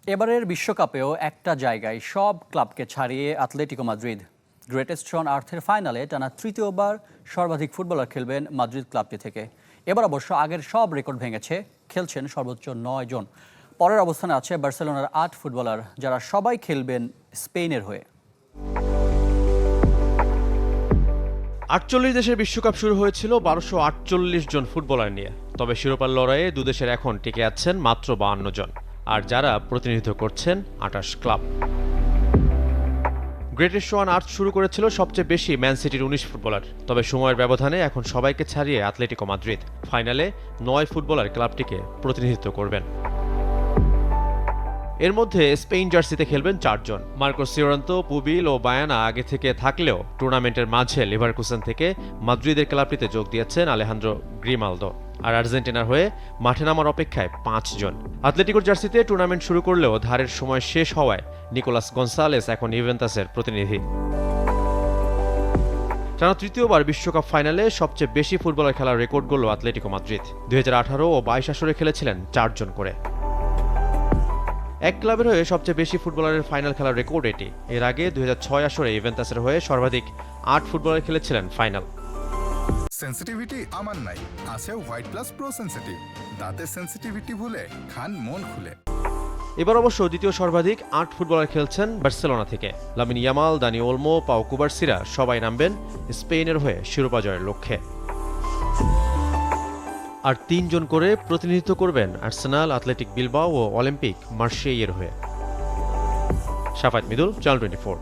এবারের বিশ্বকাপেও একটা জায়গায় সব ক্লাবকে ছাড়িয়ে আতলেটিকো মাদ্রিদ। গ্রেটেস্ট অন আর্থের ফাইনালে টানা তৃতীয়বার সর্বাধিক ফুটবলার খেলবেন মাদ্রিদ ক্লাবটি থেকে। এবার অবশ্য আগের সব রেকর্ড ভেঙেছে, খেলছেন সর্বোচ্চ 9 জন। পরের অবস্থানে আছে বার্সেলোনার 8 ফুটবলার, যারা সবাই খেলবেন স্পেনের হয়ে। 48 দেশের বিশ্বকাপ শুরু হয়েছিল 1248 জন ফুটবলার নিয়ে। তবে শিরোপার লড়াইয়ে দুদেশের এখন টিকে আছেন মাত্র 52 জন, আর যারা প্রতিনিধিত্ব করছেন 28 ক্লাব। গ্রেটেস্ট ওয়ান আর্থ শুরু করেছিল সবচেয়ে বেশি ম্যান সিটির 19 ফুটবলার। তবে সময়ের ব্যবধানে এখন সবাইকে ছাড়িয়ে আতলেটিকো মাদ্রিদ। ফাইনালে 9 ফুটবলার ক্লাবটিকে প্রতিনিধিত্ব করবেন। এর মধ্যে স্পেন জার্সিতে খেলবেন 4 জন। মার্কোস সিওরান্তো, পুবিল ও বায়ানা আগে থেকে থাকলেও টুর্নামেন্টের মাঝে লিভারকুসেন থেকে মাদ্রিদের ক্লাবটিতে যোগ দিয়েছেন আলেহান্দ্রো গ্রিমালদো। আর আর্জেন্টিনার হয়ে মাঠে নামার অপেক্ষায় 5 জন। আতলেটিকোর জার্সিতে টুর্নামেন্ট শুরু করলেও ধারের সময় শেষ হওয়ায় নিকোলাস গনসালেস এখন ইউভেন্টাসের প্রতিনিধি। টানা তৃতীয়বার বিশ্বকাপ ফাইনালে সবচেয়ে বেশি ফুটবলার খেলার রেকর্ড গড়ল আতলেটিকো মাদ্রিদ। 2018 ও 22 আসরে খেলেছিলেন 4 জন করে। এক ক্লাবের হয়ে সবচেয়ে বেশি ফুটবলারের ফাইনাল খেলার রেকর্ড এটি। এর আগে 2006 আসরে ইউভেন্টাসের হয়ে সর্বাধিক 8 ফুটবলার খেলেছিলেন ফাইনাল। সেন্সিটিভিটি আমার নাই, আছে হোয়াইট প্লাস প্রো সেন্সিটিভ। দাঁতের সেন্সিটিভিটি ভুলে খান মন খুলে। এবার অবশ্য দ্বিতীয় সর্বাধিক 8 ফুটবলার খেলছেন বার্সেলোনা থেকে। লামিন ইয়ামাল, দানি ওলমো, পাও কুবার্সিরা সবাই নামবেন স্পেনের হয়ে শিরোপা জয়ের লক্ষ্যে। আর 3 জন করে প্রতিনিধিত্ব করবেন আর্সেনাল, অ্যাথলেটিক বিলবাও ও অলিম্পিক মার্শেইয়ের হয়ে। শাফাত মিদুল, চ্যানেল 24।